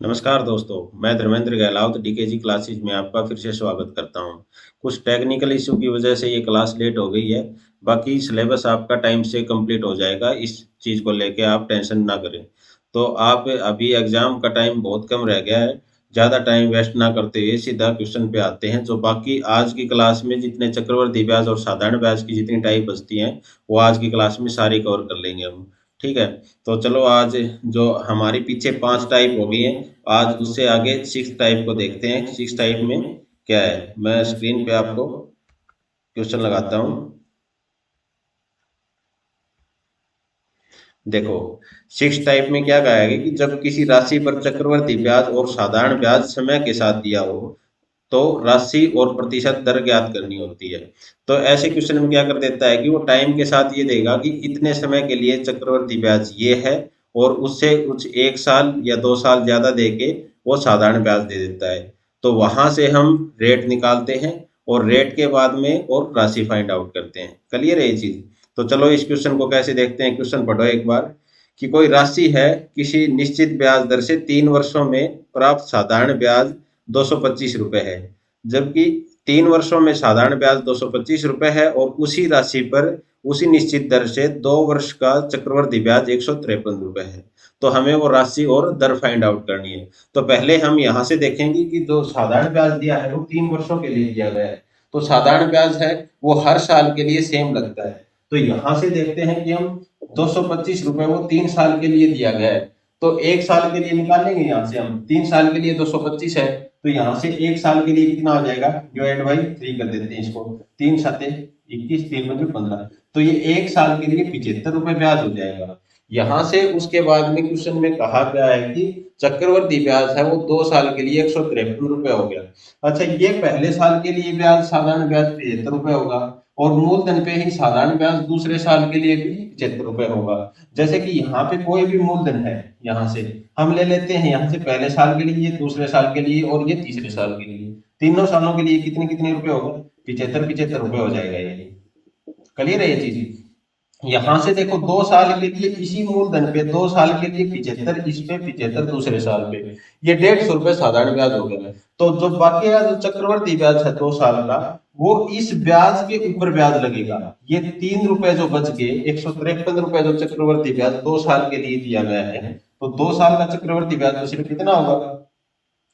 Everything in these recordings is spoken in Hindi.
नमस्कार दोस्तों, मैं धर्मेंद्र गहलावत डीकेजी क्लासेज में आपका फिर से स्वागत करता हूं। कुछ टेक्निकल इशू की वजह से ये क्लास लेट हो गई है। बाकी सिलेबस आपका टाइम से कंप्लीट हो जाएगा, इस चीज़ को लेके आप टेंशन ना करें। तो आप अभी एग्ज़ाम का टाइम बहुत कम रह गया है, ज़्यादा टाइम वेस्ट ना करते हुए सीधा क्वेश्चन पे आते हैं। जो बाकी आज की क्लास में जितने चक्रवर्ती ब्याज और साधारण ब्याज की जितनी टाइप बचती हैं, वो आज की क्लास में सारी कवर कर लेंगे हम। ठीक है? तो चलो आज जो हमारी पीछे 5 टाइप हो गई हैं, आज उससे आगे 6 टाइप को देखते हैं। 6 टाइप में क्या है, मैं स्क्रीन पे आपको क्वेश्चन लगाता हूँ। देखो, 6 टाइप में क्या कहा है कि जब किसी राशि पर चक्रवर्ती ब्याज और साधारण ब्याज समय के साथ दिया हो तो राशि और प्रतिशत दर ज्ञात करनी होती है। तो ऐसे क्वेश्चन में क्या कर देता है कि वो टाइम के साथ ये देगा कि इतने समय के लिए चक्रवर्ती ब्याज ये है, और उससे कुछ 1 साल या 2 साल ज्यादा दे के वो साधारण ब्याज दे देता है। तो वहां से हम रेट निकालते हैं, और रेट के बाद में और राशि फाइंड आउट करते हैं। क्लियर है ये चीज? तो चलो इस क्वेश्चन को कैसे देखते हैं। क्वेश्चन पढ़ो एक बार कि कोई राशि है, किसी निश्चित ब्याज दर से 3 वर्षों में प्राप्त साधारण ब्याज 225 रुपए है, जबकि 3 वर्षों में साधारण ब्याज 225 रुपए है, और उसी राशि पर उसी निश्चित दर से 2 वर्ष का चक्रवृद्धि ब्याज 153 रुपए है। तो हमें वो राशि और दर फाइंड आउट करनी है। तो पहले हम यहाँ से देखेंगे कि जो साधारण ब्याज दिया है वो 3 वर्षों के लिए दिया गया है। तो साधारण ब्याज है वो हर साल के लिए सेम लगता है। तो यहाँ से देखते हैं कि हम 225 रुपए वो 3 साल के लिए दिया गया है। तो 1 साल के लिए निकालेंगे, यहाँ से हम 3 साल के लिए 225 है, तो यहाँ से 1 साल के लिए कितना हो जाएगा, डिवाइड बाई 3 कर देते हैं इसको। 3 7 21, 3 15, तो ये 1 साल के लिए 75 रुपए ब्याज हो जाएगा। यहाँ से उसके बाद में क्वेश्चन में कहा गया है कि चक्रवर्ती ब्याज है वो 2 साल के लिए 153 रुपए हो गया। अच्छा, ये पहले साल के लिए ब्याज साधारण ब्याज 75 रुपए होगा, और मूलधन पे ही साधारण ब्याज दूसरे साल के लिए भी 75 रुपए होगा। जैसे कि यहाँ पे कोई भी मूलधन है, यहाँ से हम ले लेते हैं, यहाँ से पहले साल के लिए, दूसरे साल के लिए और ये तीसरे साल के लिए, तीनों सालों के लिए कितने कितने रुपए होगा, 75 75 रुपए हो जाएगा ये। क्लियर है ये चीज? यहाँ से देखो 2 साल के लिए इसी मूलधन पे 2 साल के लिए 75, इस पे 75 दूसरे साल पे, ये 150 रुपए साधारण ब्याज हो गया। तो जो बाकी का जो चक्रवर्ती ब्याज है 2 साल का, वो इस ब्याज के ऊपर ब्याज लगेगा। ये 3 रुपए जो बच गए, 153 रुपए जो चक्रवर्ती ब्याज 2 साल के लिए दिया गया है, तो 2 साल का चक्रवर्ती ब्याज तो सिर्फ कितना होगा,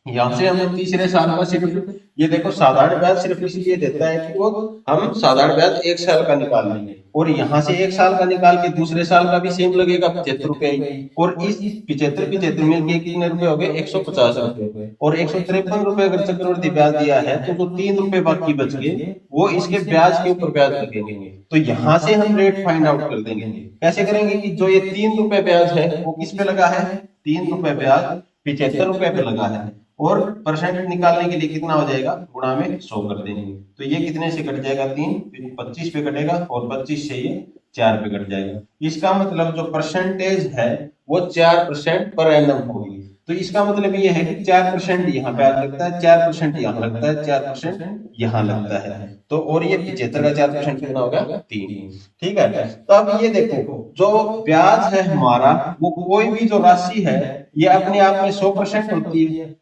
यहाँ से हमें तीसरे साल का सिर्फ, ये देखो साधारण ब्याज सिर्फ इसलिए देता है कि वो हम साधारण ब्याज 1 साल का निकाल लेंगे, और यहाँ से 1 साल का निकाल के दूसरे साल का भी सेम लगेगा 75 रुपए ही, और इस 75 75 मिल के कितने रुपए हो गए, 150 रुपए। और 153 रुपए अगर चक्रवर्ती ब्याज दिया है, तो जो 3 रुपए बाकी बच गए वो इसके ब्याज के ऊपर ब्याज लगेंगे। तो यहाँ से हम रेट फाइंड आउट कर देंगे। कैसे करेंगे कि जो ये 3 रुपए ब्याज है वो किस पे लगा है, 3 रुपए ब्याज 75 रुपए पे लगा है, और परसेंट निकालने के लिए कितना हो जाएगा, गुणा में 100 कर देंगे। तो ये कितने से कट जाएगा, 3 फिर 25 पे कटेगा, और 25 से ये 4 पे कट जाएगा। इसका मतलब जो परसेंटेज है वो 4% पर एनम होगी। तो इसका मतलब ये है कि 4% यहाँ पे लगता है, 4% यहाँ लगता है, 4% यहाँ लगता है। तो और ये 75 का 4% कितना होगा, 3। ठीक है, तो अब ये देखो जो ब्याज है हमारा, वो कोई भी जो राशि है ये अपने आप में 100% होती है।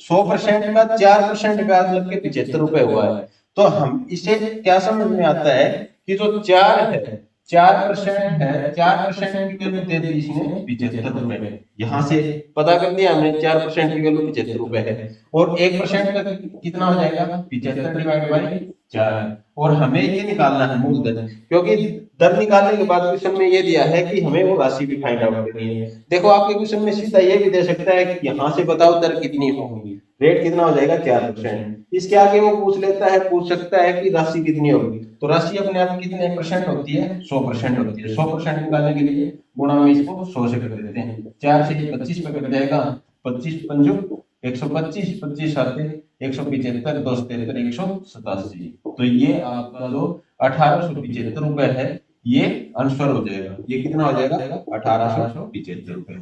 100% का 4% ब्याज लग के 75 रुपए हुआ है। तो हम इसे क्या समझ में आता है कि जो 4 है, 4% है, 4% की वैल्यू दे दी इसने 75 रुपए। यहाँ से पता कर दिया हमने 4% की वैल्यू 75 रुपए है, और 1% का कितना हो जाएगा, 75 डिवाइड बाई 4। और हमें ये निकालना है मूलधन, क्योंकि दर निकालने के बाद क्वेश्चन में ये दिया है कि हमें वो राशि भी फाइंड आउट करनी है। देखो आपके क्वेश्चन में सीधा ये भी दे सकता है कि यहाँ से बताओ दर कितनी होगी, रेट कितना हो जाएगा, 4%। इसके आगे वो पूछ लेता है, पूछ सकता है कि राशि कितनी होगी। तो राशि अपने आप कितने परसेंट होती है, 100% होती है। 100% निकालने के लिए गुणा में इसको 100 से कर देते हैं, 4 से 25 पे कट जाएगा, 25 पंजो 125, 25 आते 175, 273, 187। तो ये आपका जो 1875 रुपए है ये आंसर हो जाएगा। ये कितना हो जाएगा, 1875 रुपए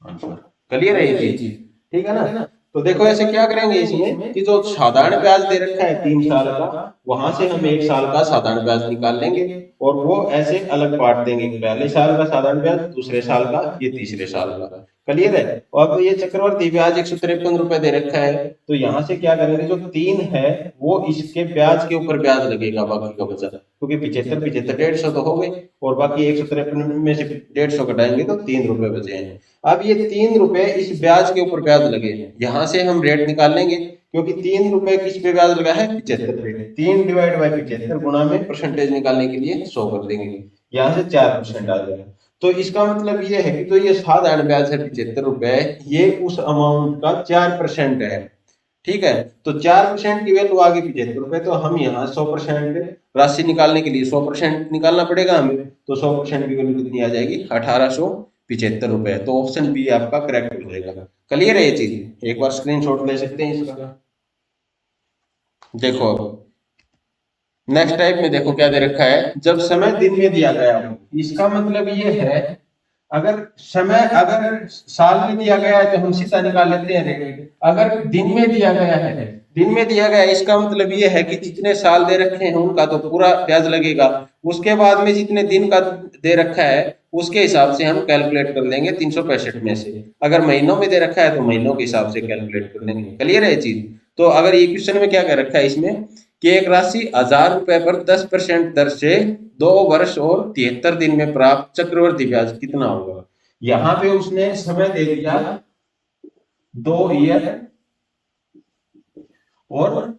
आंसर। क्लियर है ये चीज? ठीक है ना? तो देखो ऐसे क्या करेंगे इसमें कि जो साधारण ब्याज दे रखा है 3 साल का, वहां से हम 1 साल का साधारण ब्याज निकाल लेंगे, और वो ऐसे अलग बांट देंगे, पहले साल का साधारण ब्याज, दूसरे साल का, ये तीसरे साल का। क्लियर है। और अब ये चक्रवर्ती ब्याज 153 रुपए दे रखा है, तो यहाँ से क्या करेंगे, जो 3 है वो इसके ब्याज के ऊपर ब्याज लगेगा, बाकी का बचा, क्योंकि 75 75 150 तो हो गए, और बाकी 153 में से 150 घटाएंगे तो 3 रुपए बचे हैं। अब ये 3 रुपए इस ब्याज के ऊपर ब्याज लगे हैं, यहाँ से हम रेट निकाल लेंगे, क्योंकि 3 रुपए किस पे ब्याज लगा है, 75 पे। 3 डिवाइड बाई 75 गुणा में परसेंटेज निकालने के लिए 100 कर देंगे, यहाँ से 4% आ जाएगा। तो इसका मतलब ये है कि तो ये साधारण ब्याज है 75 रुपए, ये उस अमाउंट का 4% है। ठीक है, तो 4% की वैल्यू आ गई 75 रुपए, तो हम यहाँ 100% राशि निकालने के लिए 100% निकालना पड़ेगा हमें, तो 100% की वैल्यू कितनी आ जाएगी, 1875 रुपए। तो ऑप्शन बी आपका करेक्ट हो जाएगा। क्लियर है ये चीज, एक बार स्क्रीनशॉट ले सकते हैं इसका। देखो अब नेक्स्ट टाइप में देखो क्या दे रखा है, जब समय दिन में दिया गया हो, इसका मतलब ये है, अगर समय अगर साल में दिया गया है तो हम सीधा निकाल लेते हैं रेट। अगर दिन में दिया गया है, दिन में दिया गया है, इसका मतलब ये है कि जितने साल दे रखे हैं उनका तो पूरा ब्याज लगेगा, उसके बाद में जितने दिन का दे रखा है उसके हिसाब से हम कैलकुलेट कर लेंगे 365 में से। अगर महीनों में दे रखा है तो महीनों के हिसाब से कैलकुलेट कर लेंगे। क्लियर है ये चीज। तो अगर ये क्वेश्चन में क्या कर रखा है इसमें, कि एक राशि 1000 रुपए पर 10% दर से 2 वर्ष और 73 दिन में प्राप्त चक्रवर्ती ब्याज कितना होगा। यहाँ पे उसने समय दे दिया 2 ईयर और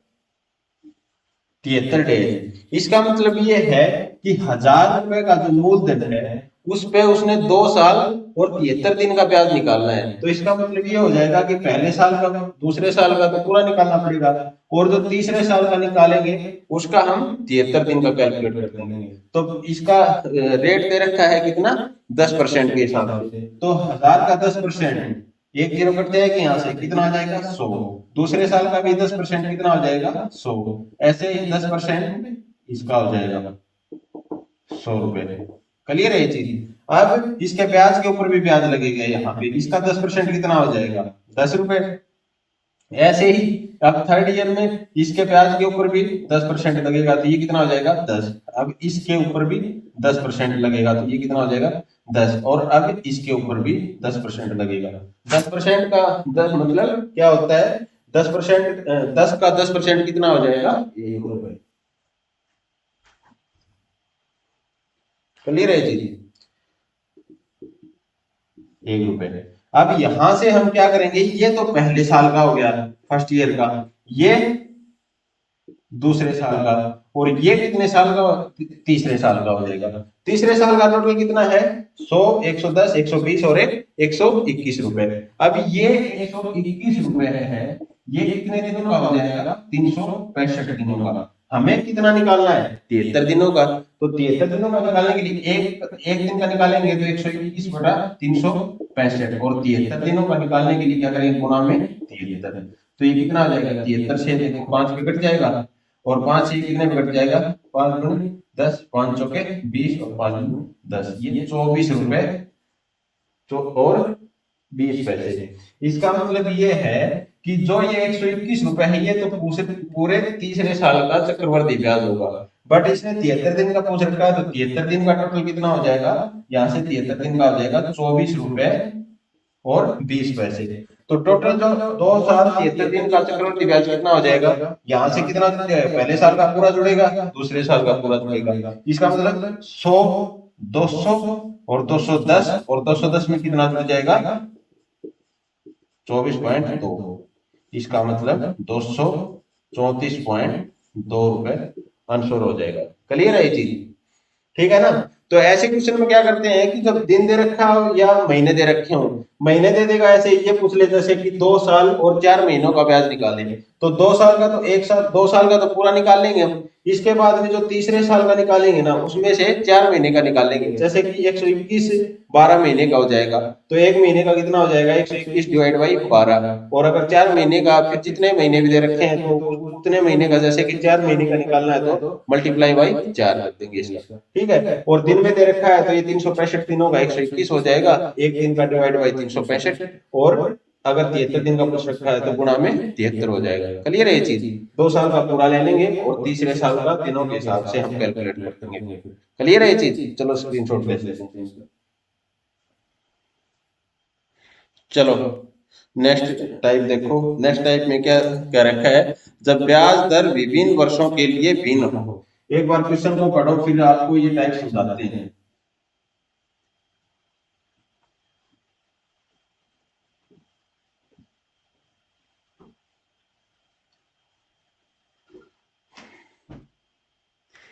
73 डेज। इसका मतलब ये है कि 1000 रुपए का जो मूलधन है उस पे उसने 2 साल और 73 दिन का ब्याज निकालना है। तो इसका मतलब ये हो जाएगा कि पहले साल का, दूसरे साल का तो पूरा निकालना पड़ेगा, और जो तीसरे साल का निकालेंगे उसका हम 73 दिन का कैलकुलेट कर देंगे। तो इसका रेट दे रखा है कितना, 10% के हिसाब से। तो 1000 का 10%, एक जीरो कट जाएगा यहाँ से, कितना आ जाएगा 100। दूसरे साल का भी 10% कितना हो जाएगा 100। ऐसे ही 10% इसका हो जाएगा 100 रुपए। क्लियर है ये चीज। अब इसके ब्याज के ऊपर भी ब्याज लगेगा, यहाँ पे इसका 10% कितना हो जाएगा 10 रुपए। ऐसे ही अब थर्ड ईयर में इसके ब्याज के ऊपर भी 10% लगेगा, तो ये कितना हो जाएगा 10। अब इसके ऊपर भी 10% लगेगा, तो ये कितना हो जाएगा 10। और अब इसके ऊपर भी 10% लगेगा। 10% का 10 मतलब क्या होता है, 10%, 10 का 10% कितना हो जाएगा 1 रुपए। क्लियर है जी, 1 रुपए। अब यहां से हम क्या करेंगे, ये तो पहले साल का हो गया, फर्स्ट ईयर का, ये दूसरे साल का, और ये कितने साल का, तीसरे साल का हो जाएगा। तीसरे साल का टोटल कितना है 100, 110, 120 और एक 121 रुपए। अब ये 121 रुपए है, ये कितने दिनों का हो जाएगा 365 दिनों का। हमें कितना निकालना है 73 दिनों का। तो 73 दिनों का निकालने के लिए एक एक दिन का निकालेंगे तो 121/365, और 73 दिनों का निकालने के लिए क्या करेंगे, गुणा में 73। तो ये कितना आ जाएगा, 73 से देखो 5 पे कट जाएगा, और 5 से कितने में कट जाएगा, 5 दूनी 10, 5 चौके 20 और 5 दूनी 10, ये 24 रुपए और 20 पैसे। इसका मतलब ये है कि जो ये 121 रुपए है, ये तो पूरे तीसरे साल का चक्रवर्ती ब्याज होगा। बट इसने 73 दिन का पूछ रखा है, तो 73 दिन का टोटल कितना हो जाएगा, यहाँ से 73 दिन का हो जाएगा 24 रुपए और 20 पैसे। तो टोटल जो 2 साल 73 दिन का चक्रवर्ती ब्याज कितना हो जाएगा, यहाँ से कितना, पहले साल का पूरा जुड़ेगा, दूसरे साल का पूरा जुड़ेगा। इसका मतलब 100, 200 और 210, और 210 में कितना जुड़ जाएगा 24.2। इसका मतलब 234.2 रुपए आंसर हो जाएगा। क्लियर है ये चीज, ठीक है ना। तो ऐसे क्वेश्चन में क्या करते हैं कि जब दिन दे रखा हो या महीने दे रखे हो, महीने दे देगा ऐसे ये पूछ ले, जैसे कि 2 साल और 4 महीनों का ब्याज निकालें, तो 2 साल का तो एक साल, 2 साल का तो पूरा निकाल लेंगे हम। इसके बाद में जो तीसरे साल का निकालेंगे ना, उसमें से 4 महीने का निकालेंगे, जैसे कि 121 12 महीने का हो जाएगा, तो एक महीने का कितना हो जाएगा 121 डिवाइड बाई 12। और अगर 4 महीने का, फिर जितने महीने भी दे रखे हैं तो उतने महीने का, जैसे कि 4 महीने का निकालना है तो मल्टीप्लाई बाई 4 कर देंगे इसका। ठीक है, और दिन में दे रखा है तो ये 365 दिनों का 121 हो जाएगा, एक दिन का डिवाइड बाई 365, और अगर 73 दिन का पूछ रखा है तो गुणा में 73 हो जाएगा। क्लियर है ये चीज। 2 साल का पूरा ले लेंगे और तीसरे साल का दिनों के हिसाब से हम कैलकुलेट कर देंगे। क्लियर है ये चीज। चलो स्क्रीनशॉट ले लेते हैं। चलो नेक्स्ट टाइप देखो। नेक्स्ट टाइप में क्या क्या रखा है, जब ब्याज दर विभिन्न वर्षों के लिए भिन्न हो। एक बार क्वेश्चन को पढ़ो फिर आपको ये टाइप समझाते हैं।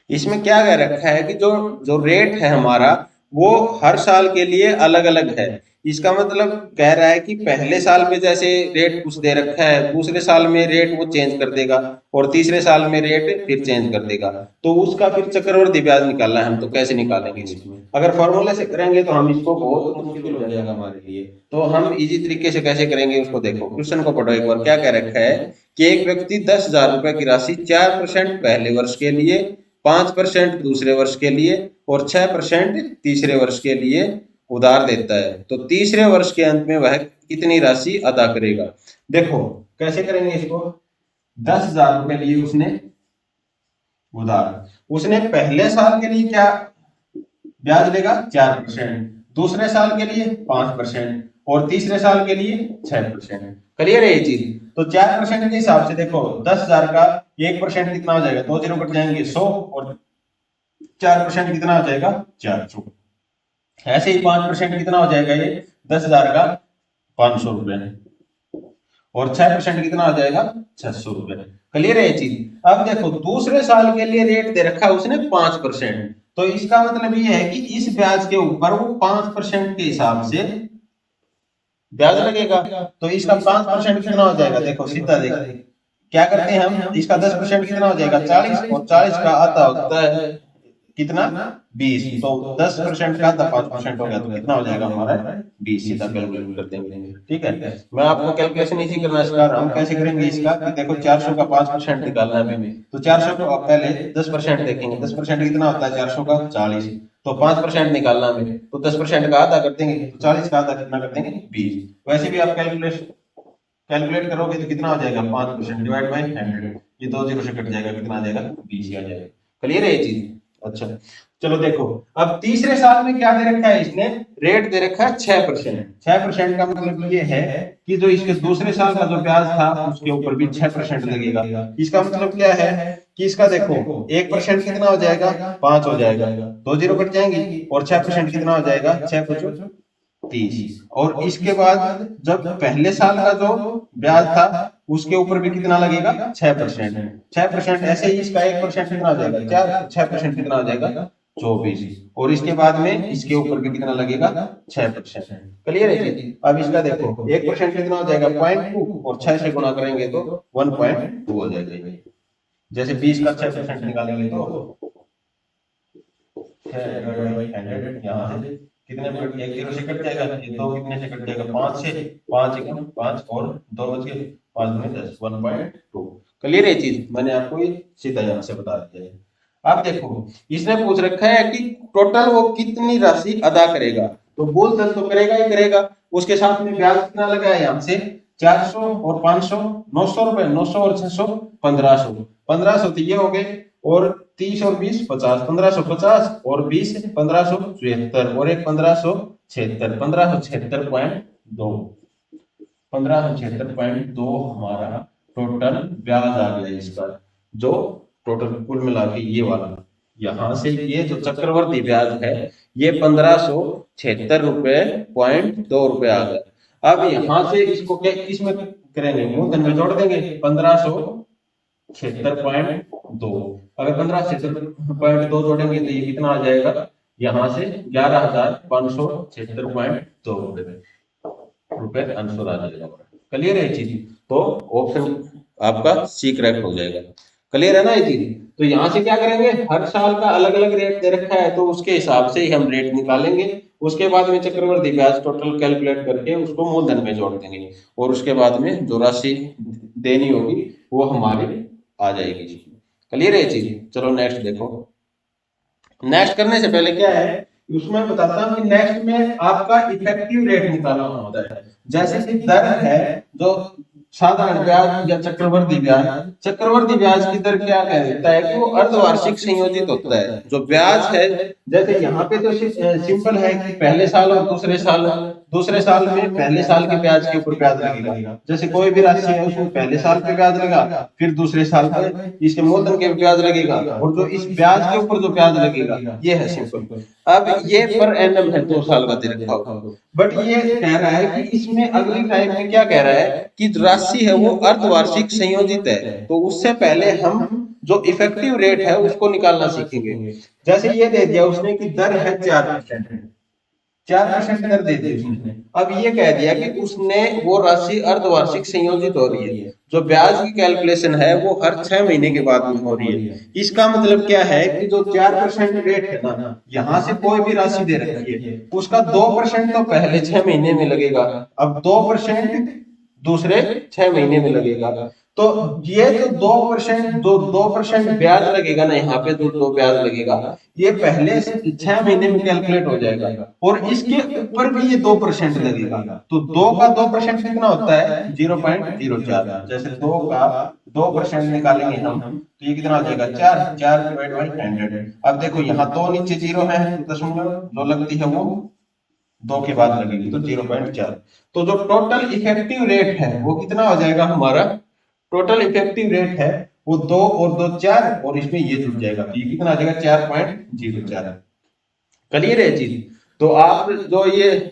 इसमें क्या कह रखा है कि जो जो रेट है हमारा वो हर साल के लिए अलग अलग है। इसका मतलब कह रहा है कि पहले साल में जैसे रेट कुछ दे रखा है, दूसरे साल में रेट वो चेंज कर देगा, और तीसरे साल में रेट फिर चेंज कर देगा। तो उसका फिर चक्रवर्ती ब्याज निकालना है, हम तो कैसे निकालेंगे इसमें? अगर फॉर्मूले से करेंगे तो हम इसको बहुत मुश्किल हो जाएगा हमारे लिए। तो हम इजी तरीके से कैसे करेंगे उसको देखो। क्वेश्चन को पढ़ो एक बार, क्या कह रखा है कि एक व्यक्ति 10,000 रुपए की राशि 4% पहले वर्ष के लिए, 5% दूसरे वर्ष के लिए और 6% तीसरे वर्ष के लिए उधार देता है, तो तीसरे वर्ष के अंत में वह कितनी राशि अदा करेगा? देखो कैसे करेंगे इसको। 10,000 रुपए लिए उसने उधार, उसने पहले साल के लिए क्या ब्याज लेगा? 4%, दूसरे साल के लिए 5% और तीसरे साल के लिए 6%। क्लियर है ये चीज? तो 4% के हिसाब से देखो 10,000 का 1% कितना हो जाएगा? 2 जीरो कट जाएंगे 100, और 4% कितना हो जाएगा? 400। ऐसे ही 5% कितना हो जाएगा? ये 10,000 का 500 रुपए, और 6% कितना हो जाएगा? 600 रुपए। क्लियर है ये चीज? अब देखो दूसरे साल के लिए रेट दे रखा है उसने 5%, तो इसका मतलब ये है कि इस ब्याज के ऊपर वो 5% के हिसाब से ब्याज लगेगा। तो इसका 5% कितना हो जाएगा? देखो सीधा देखो क्या करते हैं हम, इसका 10% कितना हो जाएगा? 40, और 40 का आधा होता है कितना? 20। तो 10% का आधा 5% हो गया, तो कितना हो जाएगा हमारा? 20। सीधा कैलकुलेट कर देंगे। ठीक है, मैं आपको कैलकुलेशन इसी करना सिखा रहा हूँ। कैसे करेंगे इसका कि देखो 400 का 5% निकालना है हमें, तो 400 को आप पहले 10% देखेंगे। 10% कितना होता है 400 का? 40। तो 5% निकालना हमें, तो 10% का आधा कर देंगे, तो 40 का आधा कितना कर देंगे? 20। वैसे भी आप कैलकुलेट करोगे तो कितना हो जाएगा? 5% डिवाइड बाई 100, ये 2 जीरो से कट जाएगा, कितना आ जाएगा? 20 ही आ जाएगा। क्लियर है ये चीज? अच्छा चलो देखो, अब तीसरे साल में क्या दे रखा है इसने? रेट दे रखा है 6%। 6% का मतलब ये है कि जो इसके दूसरे साल का जो ब्याज था उसके ऊपर भी 6% लगेगा। इसका मतलब क्या है कि इसका देखो 1% कितना हो जाएगा? 5 हो जाएगा, 2 जीरो कट जाएंगे, और 6% कितना हो जाएगा? 6 30। और इसके बाद जब पहले साल का जो ब्याज था उसके ऊपर भी कितना लगेगा? 6%। 6% ऐसे ही इसका 1% कितना हो जाएगा? 6% कितना हो जाएगा? 24। और इसके बाद में इसके ऊपर भी कितना लगेगा? 6%। क्लियर है जी? अब इसका देखो 1% कितना हो जाएगा? 0.2, और 6 से गुणा करेंगे तो 1.2 हो जाएगा। जैसे 20 का 6% निकालेंगे तो 6/100, यहाँ से कितने पर? 1 जीरो से कट जाएगा, ये 2 कितने से कट जाएगा? 5 से। 5 एकम 5 और 2 बच गए, 5 में 10, 1.2। क्लियर है चीज? मैंने आपको ये सीधा यहाँ से बता दिया है। अब देखो इसने पूछ रखा है कि टोटल वो कितनी राशि अदा करेगा, तो बोल दल तो करेगा ही करेगा। उसके साथ में ब्याज कितना लगा है यहाँ से? 400 और 500, 900 रुपए। 900 और 600, 1500। 1500 तो ये हो गए, और 30 और 20 50, 1550, और 20 1574, और एक 1576, 1576.2। 1576.2 हमारा टोटल ब्याज आ गया इसका, जो टोटल कुल मिला के ये वाला। यहां से ये जो चक्रवर्ती ब्याज है ये 1576.2 रुपए आ गया। अब यहां से इसको क्या इसमें करेंगे? मूलधन में जोड़ देंगे। 1576.2, अगर 1576.2 जोड़ेंगे तो ये कितना आ जाएगा? यहाँ से 11,576.2 रुपए आंसर आ जाएगा। क्लियर है ये चीज? तो ऑप्शन आपका सी करेक्ट हो जाएगा। क्लियर है ना ये चीज? तो यहाँ से क्या करेंगे, हर साल का अलग अलग रेट दे रखा है तो उसके हिसाब से ही हम रेट निकालेंगे। उसके बाद में चक्रवर्ती ब्याज टोटल कैलकुलेट करके उसको मूलधन में जोड़ देंगे, और उसके बाद में जो राशि देनी होगी वो हमारी आ जाएगी। क्लियर है ये चीज? चलो नेक्स्ट देखो। नेक्स्ट करने से पहले क्या है उसमें बताता हूँ कि नेक्स्ट में आपका इफेक्टिव रेट निकालना होता है। जैसे कि दर है जो साधारण ब्याज या चक्रवर्ती ब्याज। चक्रवर्ती ब्याज की दर क्या कहता है कि वो अर्धवार्षिक संयोजित होता है। जो ब्याज है जैसे यहाँ पे तो सिंपल है कि पहले साल और दूसरे साल दूसरे साल में पहले साल के ब्याज के ऊपर ब्याज लगेगा। जैसे कोई भी राशि है उसमें पहले साल पे ब्याज लगा, फिर दूसरे साल पे इसके मूलधन के ब्याज लगेगा, और जो इस ब्याज के ऊपर जो ब्याज लगेगा ये है सिंपल। अब ये पर एनम है 2 साल का दे रखा हो, बट ये कह रहा है कि इसमें अगली टाइम में क्या कह रहा है कि राशि है वो अर्धवार्षिक संयोजित है, तो उससे पहले हम जो इफेक्टिव रेट है उसको निकालना सीखेंगे। जैसे ये दे दिया उसने कि दर है 4%, 4% दर दे दी उसने। अब ये कह दिया कि उसने वो राशि अर्धवार्षिक संयोजित हो रही है, जो ब्याज की कैलकुलेशन है वो हर 6 महीने के बाद में हो रही है। इसका मतलब क्या है कि जो 4% रेट है ना, यहाँ से कोई भी राशि दे रखी है उसका 2% तो पहले 6 महीने में लगेगा, अब 2% दूसरे 6 महीने में लगेगा। तो ये जो 2% जो 2% ब्याज लगेगा ना, यहाँ पे जो 2 ब्याज लगेगा ये पहले से 6 महीने में कैलकुलेट हो जाएगा, और इसके ऊपर भी ये 2% लगेगा। तो 2 का 2% कितना होता है 0.04। जैसे 2 का 2% निकालेंगे हम तो ये कितना हो जाएगा 4/100। अब देखो यहाँ 2 नीचे 0 है, तो दशमलव जो लगती है वो 2 के बाद लगेगी तो 0.4। तो जो टोटल इफेक्टिव रेट है वो कितना हो जाएगा हमारा, टोटल इफेक्टिव रेट है वो 2 और 2 4, और इसमें ये जुड़ जाएगा तो ये कितना आ जाएगा 4.04। क्लियर है चीज। तो आप जो ये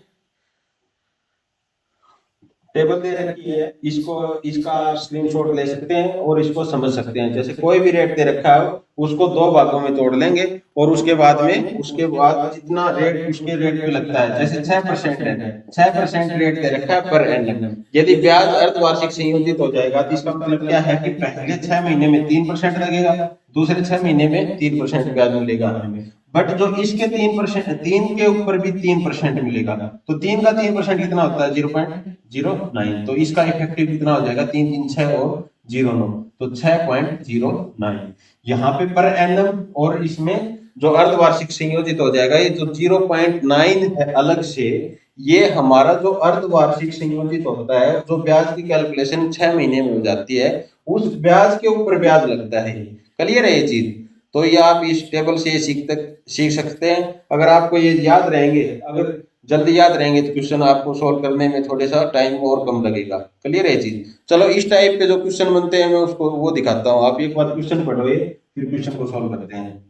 टेबल दे रखी है इसको, इसका स्क्रीनशॉट ले सकते हैं और इसको समझ सकते हैं। जैसे कोई भी रेट दे रखा है उसको 2 भागों में तोड़ लेंगे, और उसके बाद जितना रेट उसके रेट पे लगता है, जैसे 6% है, 6% रेट दे रखा है पर एनम। यदि ब्याज अर्धवार्षिक संयोजित हो जाएगा तो इसका मतलब क्या है कि पहले 6 महीने में 3% लगेगा, दूसरे 6 महीने में 3% ब्याज मिलेगा हमें। बट जो इसके 3%, 3 के ऊपर भी 3% मिलेगा, तो 3 का 3% कितना होता है 0.09। तो इसका इफेक्टिव कितना हो जाएगा 3 3 6 और 0 9, तो 6.09 यहाँ पे पर एनम, और इसमें जो अर्धवार्षिक संयोजित हो जाएगा ये जो 0.9 है अलग से, ये हमारा जो अर्धवार्षिक संयोजित होता है, जो ब्याज की कैलकुलेशन 6 महीने में हो जाती है, उस ब्याज के ऊपर ब्याज लगता है। क्लियर है ये चीज। तो ये आप इस टेबल से सीख सकते हैं। अगर आपको ये याद रहेंगे, अगर जल्दी याद रहेंगे तो क्वेश्चन आपको सॉल्व करने में थोड़ा सा टाइम और कम लगेगा। क्लियर है चीज। चलो इस टाइप के जो क्वेश्चन बनते हैं मैं उसको वो दिखाता हूँ। आप एक बार क्वेश्चन पढ़ो फिर क्वेश्चन को सॉल्व करते हैं।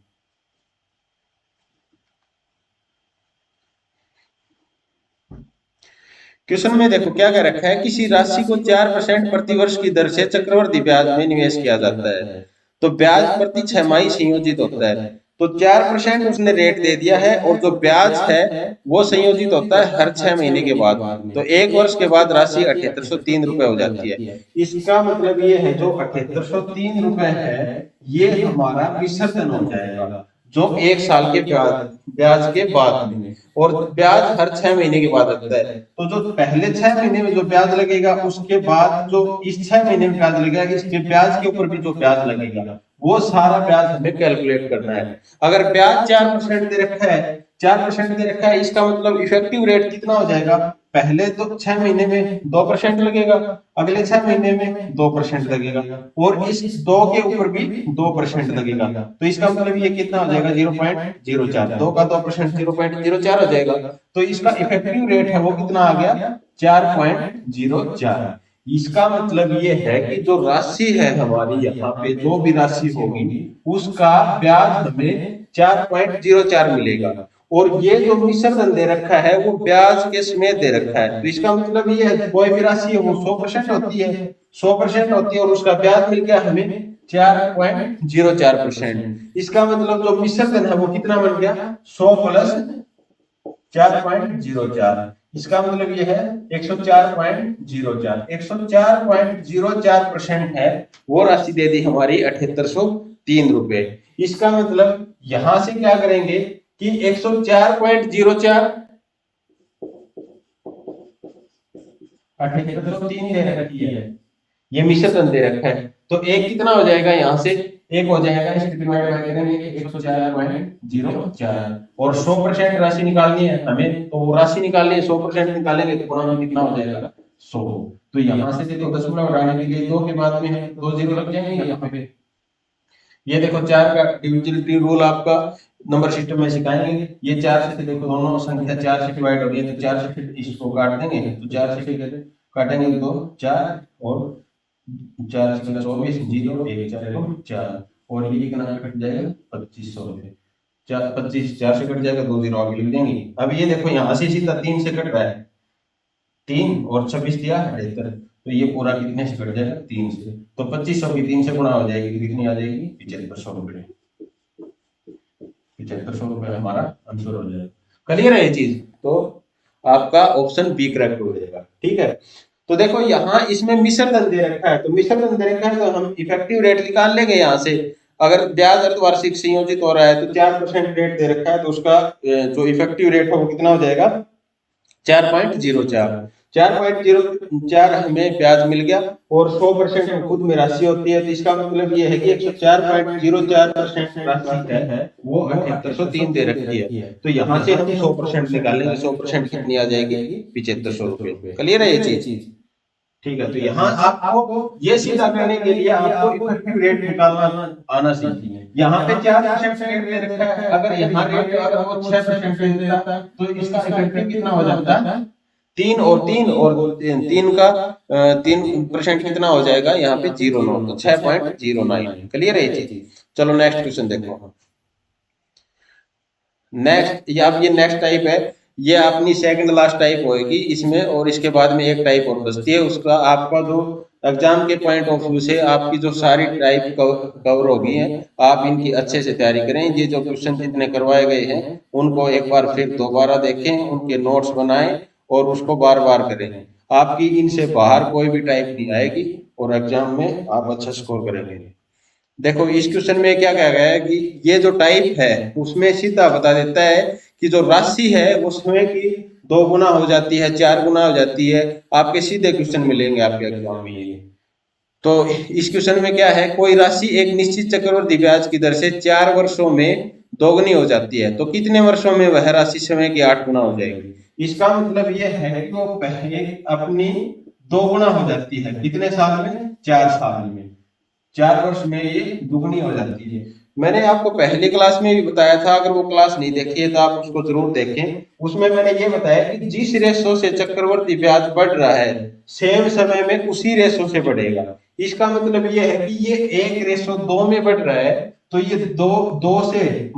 क्वेश्चन में देखो क्या कह रखा है, किसी राशि को 4% प्रतिवर्ष की दर से चक्रवृद्धि ब्याज में निवेश किया जाता है, तो ब्याज प्रति 6 माही संयोजित होता है। तो 4% उसने रेट दे दिया है, और जो ब्याज है वो संयोजित होता है हर 6 महीने के बाद। तो 1 वर्ष के बाद राशि 7803 रुपए हो जाती है। इसका मतलब ये है जो 7803 रुपए है ये हमारा विसर्जन हो जाएगा, जो 1 साल के ब्याज के बाद में, और ब्याज हर 6 महीने के बाद लगता है। तो जो पहले 6 महीने में जो ब्याज लगेगा उसके बाद जो इस 6 महीने में ब्याज लगेगा, इसके ब्याज के ऊपर भी जो ब्याज लगेगा वो सारा ब्याज हमें कैलकुलेट करना है। अगर ब्याज 4% दे रखा है, 4% दे रखा है, इसका मतलब इफेक्टिव रेट कितना हो जाएगा, पहले तो 6 महीने में 2% लगेगा, अगले 6 महीने में 2% लगेगा, और इस 2 के ऊपर भी 2% लगेगा। तो इसका मतलब ये कितना हो जाएगा 0.04। 2 का 2% 0.04 हो जाएगा। तो इसका इफेक्टिव रेट है वो कितना आ गया 4.04। इसका मतलब ये है कि जो राशि है हमारी यहाँ पे जो भी राशि होगी उसका ब्याज हमें 4.04 मिलेगा, और ये जो मिश्रण दे रखा है वो ब्याज के समेत दे रखा है। तो इसका मतलब ये है कोई भी राशि है वो 100% होती है, 100% होती है, और उसका ब्याज मिल गया हमें 4.04%। इसका मतलब जो मिश्रण है वो कितना बन गया 100 प्लस 4.04। इसका मतलब ये है 104.04। 104.04% है वो राशि दे दी हमारी 7803 रुपए। इसका मतलब यहां से क्या करेंगे कि 104.04 7803 दे रखी है, ये मिश्रण दे रखा है, तो एक कितना हो जाएगा यहाँ से एक हो जाएगा, इसको डिवाइड बाय करेंगे 104.04, और 100% राशि निकालनी है हमें, तो राशि निकालनी है 100% निकालेंगे तो गुणा में कितना हो जाएगा 100। तो यहाँ से देखो दशमलव हटाने के लिए 2 के बाद में है 2 जीरो लग जाएंगे यहाँ पे, ये देखो 4 का डिविजिबिलिटी रूल आपका नंबर सिस्टम में सिखाएंगे। ये 4 से देखो दोनों संख्या 4 से डिवाइड हो रही है, तो 4 से फिर इसको काट देंगे, तो 4 से फिर काटेंगे तो 4 और 4 से 24, 0 1 4 को 4, और ये कितना कट जाएगा 2500 रुपये। 25 4 से कट जाएगा, 2 0 आगे लिख देंगे। अब ये देखो यहाँ से सीधा 3 से कट रहा है, 3 और 26 दिया 78, तो ये पूरा कितने से कट जाएगा 3 से, तो 2500 की 3 से गुणा हो जाएगी, तो कितनी आ जाएगी 7500 रुपये। 7500 रुपये हमारा आंसर हो जाएगा। क्लियर है ये चीज, तो आपका ऑप्शन बी करेक्ट हो जाएगा। ठीक है, तो देखो यहाँ इसमें मिश्र धन दे रखा है, तो मिश्र धन दे रखा है तो हम इफेक्टिव रेट निकाल लेंगे यहाँ से। अगर ब्याज अर्धवार्षिक संयोजित हो रहा है तो 4% रेट दे रखा है, तो उसका जो इफेक्टिव रेट है वो कितना हो जाएगा 4.04। 4.04 हमें ब्याज मिल गया, और 100% खुद में राशि होती है, तो इसका मतलब ये है कि 104.04% राशि है वो 7803 दे रखी है, तो यहाँ से हम 100% निकालेंगे। 100% कितनी आ जाएगी 7500 रुपये। क्लियर है ये चीज। ठीक है, तो यहाँ आपको ये सीधा करने के लिए आपको इफेक्टिव रेट निकालना आना चाहिए। यहाँ पे 4% रेट दे रखा है, अगर यहाँ रेट अगर वो 6% देता तो इसका इफेक्टिव कितना हो जाता है 3 और 3 और 3 का 3% कितना हो जाएगा यहाँ पे 0.9, तो 6.09। क्लियर है ये चीज। चलो नेक्स्ट क्वेश्चन देखो। नेक्स्ट ये नेक्स्ट टाइप है, ये अपनी सेकंड लास्ट टाइप होएगी इसमें, और इसके बाद में एक टाइप और बचती है। उसका आपका जो एग्जाम के पॉइंट ऑफ व्यू से आपकी जो सारी टाइप कवर होगी है, आप इनकी अच्छे से तैयारी करें। ये जो क्वेश्चन जितने करवाए गए हैं उनको एक बार फिर दोबारा देखें, उनके नोट्स बनाएं और उसको बार बार करें। आपकी इनसे बाहर कोई भी टाइप नहीं आएगी और एग्जाम में आप अच्छा स्कोर करेंगे। देखो इस क्वेश्चन में क्या कहा गया है कि ये जो टाइप है उसमें सीधा बता देता है कि जो राशि है उसमें की 2 गुना हो जाती है, 4 गुना हो जाती है। आपके सीधे क्वेश्चन मिलेंगे आपके एग्जाम में ये। तो इस क्वेश्चन में क्या है, कोई राशि एक निश्चित चक्रवृद्धि ब्याज की दर से 4 वर्षों में दोगुनी हो जाती है, तो कितने वर्षों में वह राशि समय की 8 गुना हो जाएगी। इसका मतलब ये है कि वो पहले अपनी 2 गुना हो जाती है, कितने साल में 4 साल में, 4 वर्ष में ये दुगनी हो जाती है। मैंने आपको पहली क्लास में भी बताया था, अगर वो क्लास नहीं देखी है तो आप उसको जरूर देखें। उसमें मैंने ये बताया कि जिस रेशो से चक्रवर्ती ब्याज बढ़ रहा है सेम समय में उसी रेशो से बढ़ेगा। इसका मतलब ये है कि ये 1:2 में बढ़ रहा है, तो ये दो से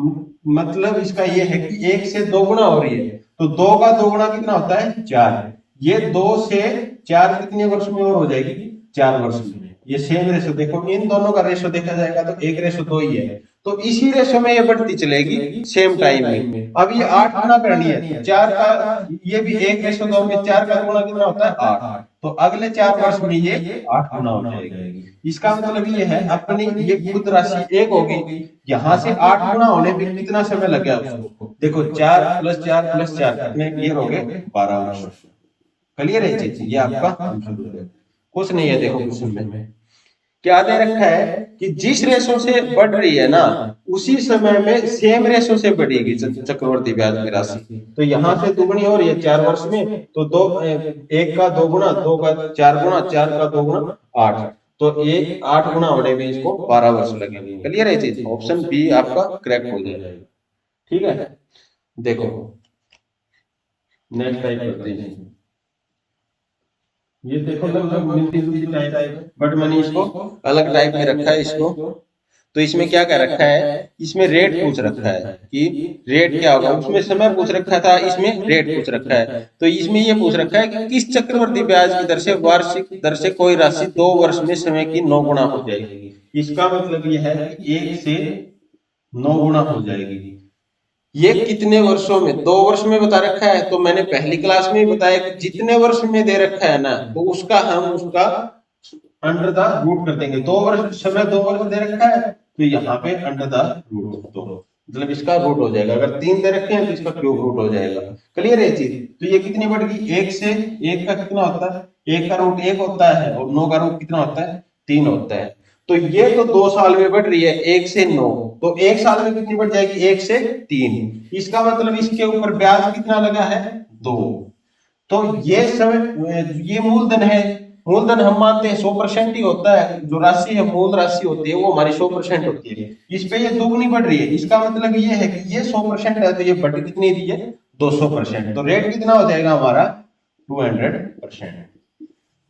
मतलब इसका ये है कि 1 से 2 गुना हो रही है, तो 2 का 2 गुना कितना होता है 4। ये 2 से 4 कितने वर्ष में और हो जाएगी 4 वर्ष में। ये सेम रेशो देखो, इन दोनों का रेशो देखा जाएगा तो 1:2 ही है, तो इसी रेशो में ये बढ़ती चलेगी सेम टाइम में। अब ये 8 गुना करनी है 4 का, ये भी 1:2 में 4 का गुना कितना होता है 8, तो अगले 4 वर्ष में ये 8 गुना हो जाएगी। इसका मतलब ये है अपनी ये खुद राशि 1 होगी, यहाँ से 8 गुना होने में कितना समय लग गया उसको, देखो 4 + 4 + 4 कितने ये हो गए 12 वर्ष। क्लियर है चीज, ये आपका कुछ नहीं है। देखो क्वेश्चन में क्या दे रखा है कि जिस रेशो से बढ़ रही है ना उसी समय में सेम रेशो से बढ़ेगी चक्रवर्ती ब्याज की राशि। तो यहाँ से दुगनी हो रही है 4 वर्ष में, तो 1 का 2 गुना, 2 का 4 गुना, 4 का 2 गुना 8, तो ये 8 गुना होने में इसको 12 वर्ष लगेंगे। क्लियर है चीज, ऑप्शन बी आपका करेक्ट हो जाएगा। ठीक है, देखो नेक्स्ट टाइप करते हैं। ये देखो लगभग मिलती जुलती टाइप है, बट मैंने इसको अलग टाइप में रखा है इसको। तो इसमें क्या क्या रखा है, इसमें रेट पूछ रखा है कि रेट क्या होगा, उसमें समय पूछ रखा था, इसमें रेट पूछ रखा है। तो इसमें ये पूछ रखा है कि किस चक्रवर्ती ब्याज की दर से वार्षिक दर से कोई राशि 2 वर्ष में समय की 9 गुना हो जाएगी। इसका मतलब यह है कि 1 से 9 गुना हो जाएगी। ये कितने वर्षों में, 2 वर्ष में बता रखा है, तो मैंने पहली क्लास में ही बताया कि जितने वर्ष में दे रखा है ना तो उसका हम उसका अंडर द रूट कर देंगे। 2 वर्ष समय 2 वर्ष दे रखा है तो यहाँ पे अंडर द रूट 2, मतलब इसका रूट हो जाएगा। अगर 3 दे रखे हैं तो इसका क्यूब रूट हो जाएगा। क्लियर है चीज, तो ये कितनी बढ़ गई 1 से 1 का कितना होता है, 1 का रूट 1 होता है, और 9 का रूट कितना होता है 3 होता है। तो ये तो 2 साल में बढ़ रही है 1 से 9, तो 1 साल में कितनी बढ़ जाएगी 1 से 3। इसका मतलब इसके ऊपर ब्याज कितना लगा है 2। तो ये समय ये मूलधन है, मूलधन हम मानते हैं 100% ही होता है, जो राशि है मूल राशि होती है वो हमारी 100% होती है। इस पे ये दुगनी बढ़ रही है, इसका मतलब ये है कि ये 100% है तो ये बढ़ कितनी रही है 200%। तो रेट कितना हो जाएगा हमारा 200%।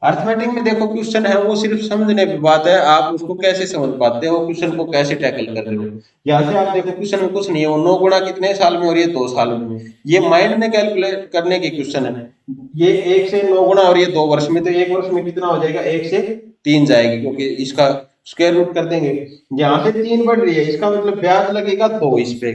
अर्थमेटिक में देखो क्वेश्चन है वो सिर्फ समझने की बात है, आप उसको कैसे समझ पाते हो, क्वेश्चन को कैसे टैकल कर रहे हो। यहाँ से आप देखो क्वेश्चन में कुछ नहीं है, वो 9 गुणा कितने साल में हो रही है 2 साल में, ये माइंड में कैलकुलेट करने की क्वेश्चन है। ये 1 से 9 गुणा हो रही है 2 वर्ष में, तो 1 वर्ष में कितना हो जाएगा 1 से 3 जाएगी, क्योंकि इसका स्क्वायर रूट कर देंगे। यहाँ से 3 बढ़ रही है, इसका मतलब ब्याज लगेगा 2 इस पे,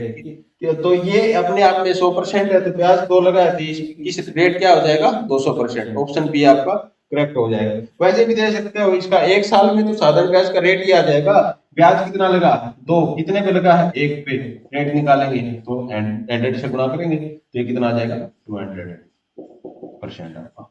तो ये अपने आप में 100% है, तो ब्याज 2 लगा है, तो इस रेट क्या हो जाएगा 200%। ऑप्शन बी आपका करेक्ट हो जाएगा। वैसे भी दे सकते हो इसका 1 साल में तो साधारण ब्याज का रेट ही आ जाएगा, ब्याज कितना लगा 2, कितने पे लगा है 1 पे, रेट निकालेंगे तो 100 से गुणा करेंगे तो ये कितना आ जाएगा 200% आपका।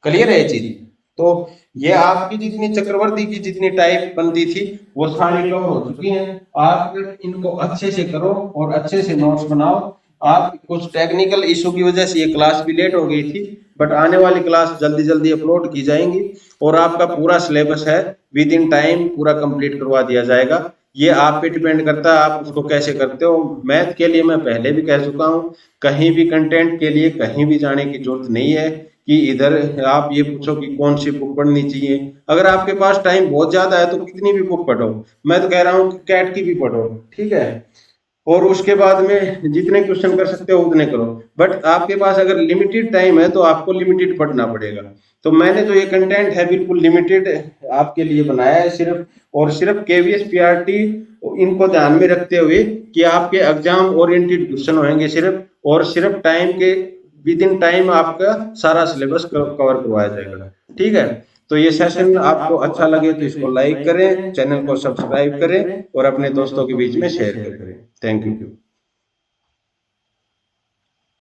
क्लियर है ये चीज। तो ये आपकी जितनी चक्रवर्ती की जितनी टाइप बनती थी वो सारी कवर हो चुकी हैं। आप इनको अच्छे से करो और अच्छे से नोट्स बनाओ। आप कुछ टेक्निकल इशू की वजह से ये क्लास भी लेट हो गई थी, बट आने वाली क्लास जल्दी जल्दी अपलोड की जाएंगी और आपका पूरा सिलेबस है विद इन टाइम पूरा कंप्लीट करवा दिया जाएगा। ये आप पे डिपेंड करता है आप उसको कैसे करते हो। मैथ के लिए मैं पहले भी कह चुका हूँ, कहीं भी कंटेंट के लिए कहीं भी जाने की जरूरत नहीं है कि इधर आप ये पूछो कि कौन सी बुक पढ़नी चाहिए। अगर आपके पास टाइम बहुत ज्यादा है तो कितनी भी बुक पढ़ो, मैं तो कह रहा हूँ कि कैट की भी पढ़ो, ठीक है, और उसके बाद में जितने क्वेश्चन कर सकते हो उतने करो। बट आपके पास अगर लिमिटेड टाइम है तो आपको लिमिटेड पढ़ना पड़ेगा। तो मैंने जो ये कंटेंट है बिल्कुल लिमिटेड आपके लिए बनाया है, सिर्फ और सिर्फ केवीएस पीआरटी इनको ध्यान में रखते हुए कि आपके एग्जाम ओरिएंटेड क्वेश्चन होंगे सिर्फ, और सिर्फ टाइम के विद इन टाइम आपका सारा सिलेबस कवर करवाया जाएगा, ठीक है। तो ये सेशन आपको अच्छा लगे तो इसको लाइक करें, चैनल को सब्सक्राइब करें और अपने दोस्तों के बीच में शेयर करें। Thank you.